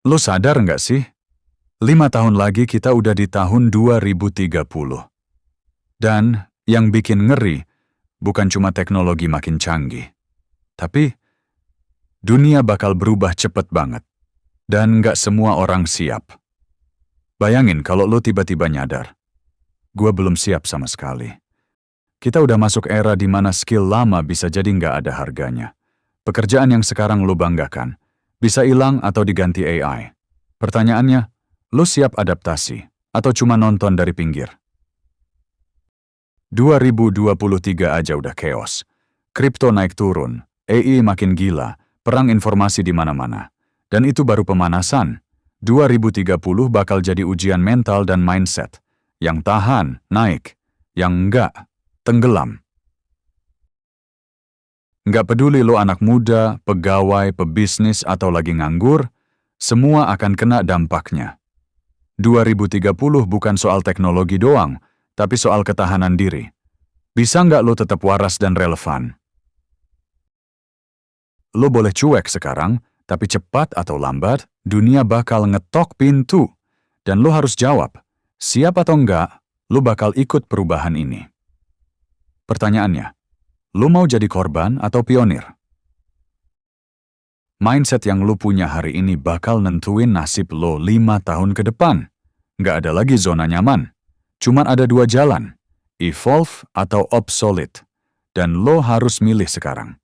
Lo sadar nggak sih? 5 tahun lagi kita udah di tahun 2030. Dan yang bikin ngeri, bukan cuma teknologi makin canggih. Tapi, dunia bakal berubah cepet banget. Dan nggak semua orang siap. Bayangin kalau lo tiba-tiba nyadar. Gua belum siap sama sekali. Kita udah masuk era di mana skill lama bisa jadi nggak ada harganya. Pekerjaan yang sekarang lo banggakan, bisa hilang atau diganti AI. Pertanyaannya, lo siap adaptasi atau cuma nonton dari pinggir? 2023 aja udah chaos. Kripto naik turun, AI makin gila, perang informasi di mana-mana. Dan itu baru pemanasan. 2030 bakal jadi ujian mental dan mindset. Yang tahan, naik. Yang enggak, tenggelam. Nggak peduli lo anak muda, pegawai, pebisnis, atau lagi nganggur, semua akan kena dampaknya. 2030 bukan soal teknologi doang, tapi soal ketahanan diri. Bisa nggak lo tetap waras dan relevan? Lo boleh cuek sekarang, tapi cepat atau lambat, dunia bakal ngetok pintu. Dan lo harus jawab, siap atau enggak, lo bakal ikut perubahan ini. Pertanyaannya, lo mau jadi korban atau pionir? Mindset yang lo punya hari ini bakal nentuin nasib lo 5 tahun ke depan. Nggak ada lagi zona nyaman. Cuman ada 2 jalan, evolve atau obsolete. Dan lo harus milih sekarang.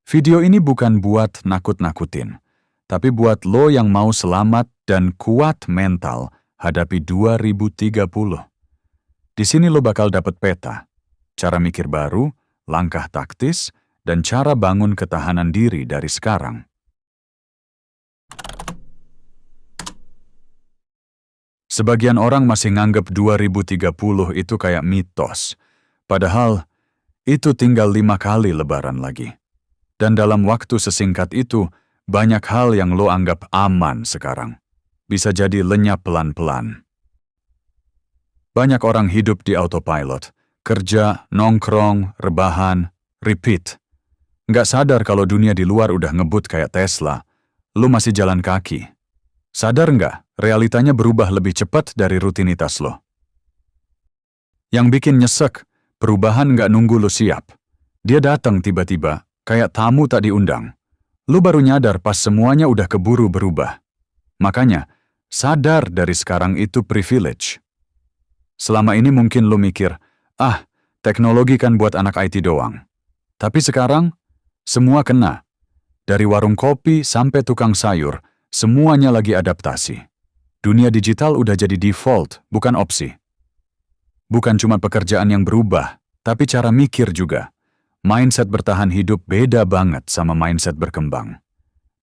Video ini bukan buat nakut-nakutin, tapi buat lo yang mau selamat dan kuat mental hadapi 2030. Di sini lo bakal dapet peta, cara mikir baru, langkah taktis, dan cara bangun ketahanan diri dari sekarang. Sebagian orang masih nganggep 2030 itu kayak mitos, padahal itu tinggal 5 kali lebaran lagi. Dan dalam waktu sesingkat itu, banyak hal yang lo anggap aman sekarang bisa jadi lenyap pelan-pelan. Banyak orang hidup di autopilot, kerja, nongkrong, rebahan, repeat. Nggak sadar kalau dunia di luar udah ngebut kayak Tesla, lo masih jalan kaki. Sadar nggak, realitanya berubah lebih cepat dari rutinitas lo. Yang bikin nyesek, perubahan nggak nunggu lo siap. Dia datang tiba-tiba, kayak tamu tak diundang. Lu baru nyadar pas semuanya udah keburu berubah. Makanya, sadar dari sekarang itu privilege. Selama ini mungkin lu mikir, teknologi kan buat anak IT doang. Tapi sekarang, semua kena. Dari warung kopi sampai tukang sayur, semuanya lagi adaptasi. Dunia digital udah jadi default, bukan opsi. Bukan cuma pekerjaan yang berubah, tapi cara mikir juga. Mindset bertahan hidup beda banget sama mindset berkembang.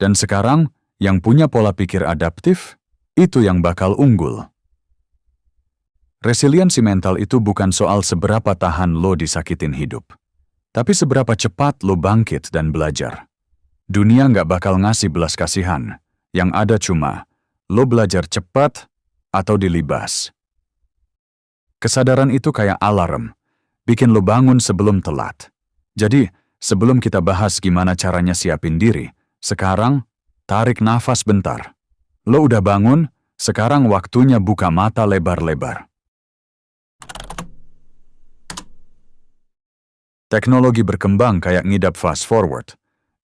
Dan sekarang, yang punya pola pikir adaptif, itu yang bakal unggul. Resiliensi mental itu bukan soal seberapa tahan lo disakitin hidup, tapi seberapa cepat lo bangkit dan belajar. Dunia nggak bakal ngasih belas kasihan, yang ada cuma lo belajar cepat atau dilibas. Kesadaran itu kayak alarm, bikin lo bangun sebelum telat. Jadi, sebelum kita bahas gimana caranya siapin diri, sekarang tarik nafas bentar. Lo udah bangun, sekarang waktunya buka mata lebar-lebar. Teknologi berkembang kayak ngidap fast forward.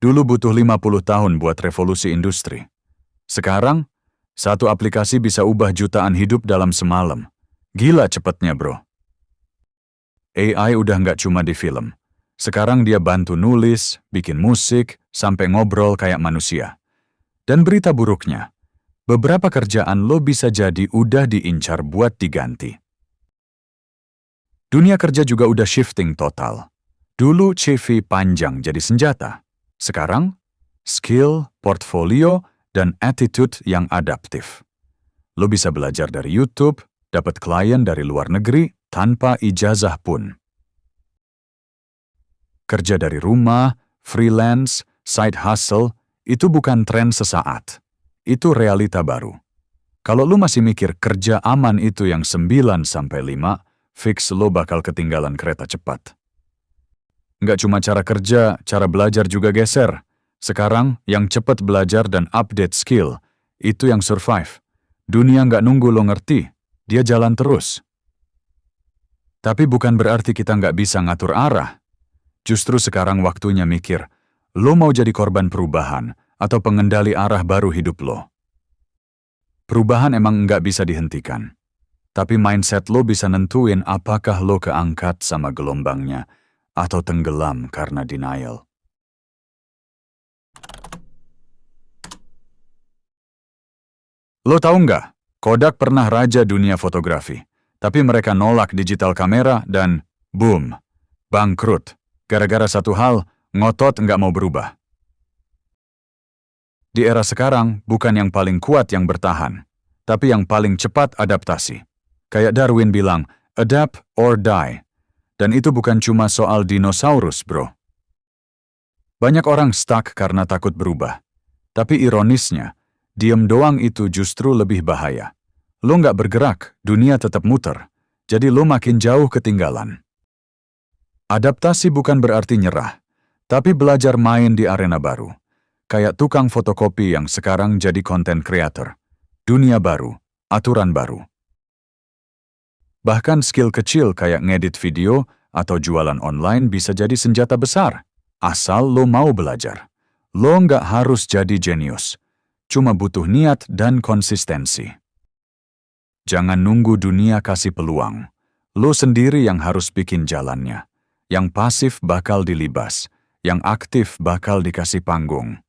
Dulu butuh 50 tahun buat revolusi industri. Sekarang, satu aplikasi bisa ubah jutaan hidup dalam semalam. Gila cepetnya, bro. AI udah nggak cuma di film. Sekarang dia bantu nulis, bikin musik, sampai ngobrol kayak manusia. Dan berita buruknya, beberapa kerjaan lo bisa jadi udah diincar buat diganti. Dunia kerja juga udah shifting total. Dulu CV panjang jadi senjata. Sekarang, skill, portfolio, dan attitude yang adaptif. Lo bisa belajar dari YouTube, dapat klien dari luar negeri, tanpa ijazah pun. Kerja dari rumah, freelance, side hustle, itu bukan tren sesaat. Itu realita baru. Kalau lu masih mikir kerja aman itu yang 9-5, fix lo bakal ketinggalan kereta cepat. Nggak cuma cara kerja, cara belajar juga geser. Sekarang, yang cepat belajar dan update skill, Itu yang survive. Dunia nggak nunggu lo ngerti, dia jalan terus. Tapi bukan berarti kita nggak bisa ngatur arah. Justru sekarang waktunya mikir, lo mau jadi korban perubahan atau pengendali arah baru hidup lo. Perubahan emang nggak bisa dihentikan. Tapi mindset lo bisa nentuin apakah lo keangkat sama gelombangnya atau tenggelam karena denial. Lo tahu nggak, Kodak pernah raja dunia fotografi. Tapi mereka nolak digital kamera dan boom, bangkrut. Gara-gara satu hal, ngotot nggak mau berubah. Di era sekarang, bukan yang paling kuat yang bertahan, tapi yang paling cepat adaptasi. Kayak Darwin bilang, adapt or die. Dan itu bukan cuma soal dinosaurus, bro. Banyak orang stuck karena takut berubah. Tapi ironisnya, diem doang itu justru lebih bahaya. Lo nggak bergerak, dunia tetap muter. Jadi lo makin jauh ketinggalan. Adaptasi bukan berarti nyerah, tapi belajar main di arena baru. Kayak tukang fotokopi yang sekarang jadi content creator. Dunia baru, aturan baru. Bahkan skill kecil kayak ngedit video atau jualan online bisa jadi senjata besar. Asal lo mau belajar. Lo nggak harus jadi jenius. Cuma butuh niat dan konsistensi. Jangan nunggu dunia kasih peluang. Lo sendiri yang harus bikin jalannya. Yang pasif bakal dilibas. Yang aktif bakal dikasih panggung.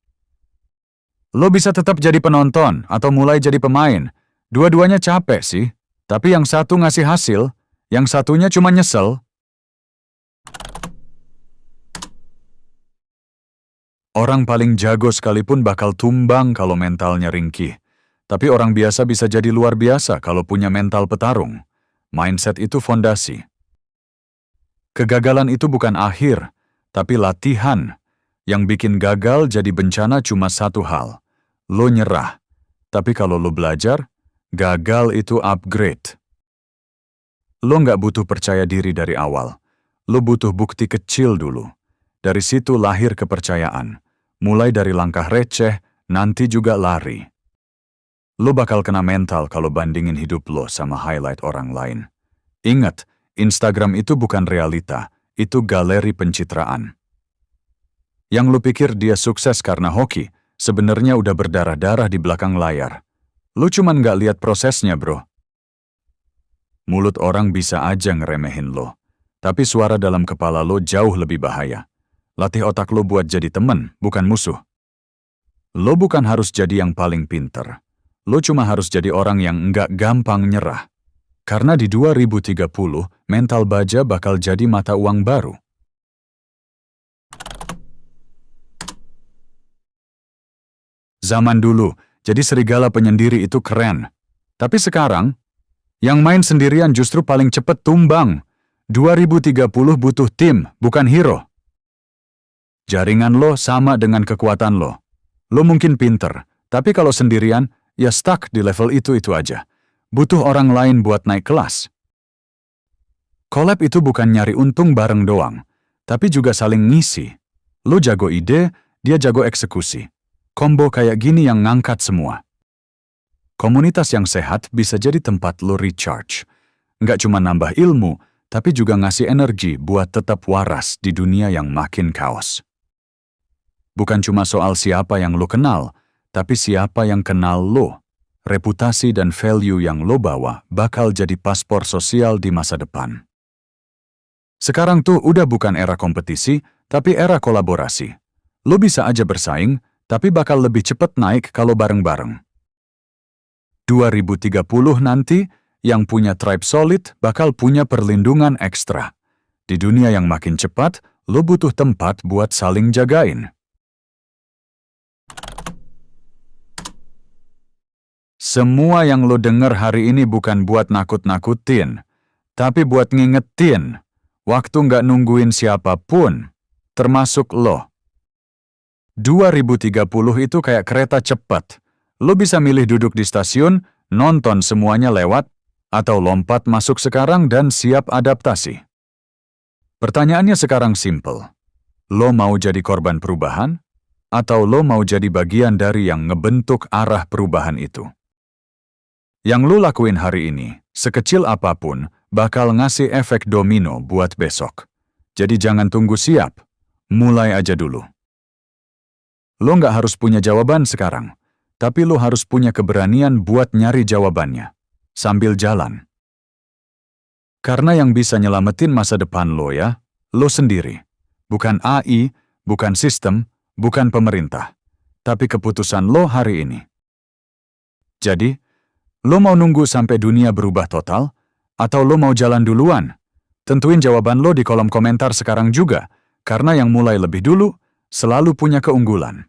Lo bisa tetap jadi penonton atau mulai jadi pemain. Dua-duanya capek sih. Tapi yang satu ngasih hasil, yang satunya cuma nyesel. Orang paling jago sekalipun bakal tumbang kalau mentalnya ringkih. Tapi orang biasa bisa jadi luar biasa kalau punya mental petarung. Mindset itu fondasi. Kegagalan itu bukan akhir, tapi latihan. Yang bikin gagal jadi bencana cuma satu hal. Lo nyerah. Tapi kalau lo belajar, gagal itu upgrade. Lo nggak butuh percaya diri dari awal. Lo butuh bukti kecil dulu. Dari situ lahir kepercayaan. Mulai dari langkah receh, nanti juga lari. Lo bakal kena mental kalau bandingin hidup lo sama highlight orang lain. Ingat, Instagram itu bukan realita, itu galeri pencitraan. Yang lo pikir dia sukses karena hoki, sebenarnya udah berdarah-darah di belakang layar. Lo cuman nggak lihat prosesnya, bro. Mulut orang bisa aja ngeremehin lo, tapi suara dalam kepala lo jauh lebih bahaya. Latih otak lo buat jadi temen, bukan musuh. Lo bukan harus jadi yang paling pinter. Lo cuma harus jadi orang yang nggak gampang nyerah. Karena di 2030, mental baja bakal jadi mata uang baru. Zaman dulu, jadi serigala penyendiri itu keren. Tapi sekarang, yang main sendirian justru paling cepet tumbang. 2030 butuh tim, bukan hero. Jaringan lo sama dengan kekuatan lo. Lo mungkin pinter, tapi kalau sendirian, ya stuck di level itu aja. Butuh orang lain buat naik kelas. Collab itu bukan nyari untung bareng doang, tapi juga saling ngisi. Lo jago ide, dia jago eksekusi. Combo kayak gini yang ngangkat semua. Komunitas yang sehat bisa jadi tempat lo recharge. Nggak cuma nambah ilmu, tapi juga ngasih energi buat tetap waras di dunia yang makin kaos. Bukan cuma soal siapa yang lo kenal, tapi siapa yang kenal lo. Reputasi dan value yang lo bawa bakal jadi paspor sosial di masa depan. Sekarang tuh udah bukan era kompetisi, tapi era kolaborasi. Lo bisa aja bersaing, tapi bakal lebih cepat naik kalau bareng-bareng. 2030 nanti, yang punya tribe solid bakal punya perlindungan ekstra. Di dunia yang makin cepat, lo butuh tempat buat saling jagain. Semua yang lo denger hari ini bukan buat nakut-nakutin, tapi buat ngingetin. Waktu nggak nungguin siapapun, termasuk lo. 2030 itu kayak kereta cepat. Lo bisa milih duduk di stasiun, nonton semuanya lewat, atau lompat masuk sekarang dan siap adaptasi. Pertanyaannya sekarang simple. Lo mau jadi korban perubahan? atau lo mau jadi bagian dari yang ngebentuk arah perubahan itu. Yang lo lakuin hari ini, sekecil apapun, bakal ngasih efek domino buat besok. Jadi jangan tunggu siap, mulai aja dulu. Lo nggak harus punya jawaban sekarang, tapi lo harus punya keberanian buat nyari jawabannya, sambil jalan. Karena yang bisa nyelamatin masa depan lo ya, lo sendiri. Bukan AI, bukan sistem, bukan pemerintah. Tapi keputusan lo hari ini. Jadi, lo mau nunggu sampai dunia berubah total? Atau lo mau jalan duluan? Tentuin jawaban lo di kolom komentar sekarang juga, karena yang mulai lebih dulu selalu punya keunggulan.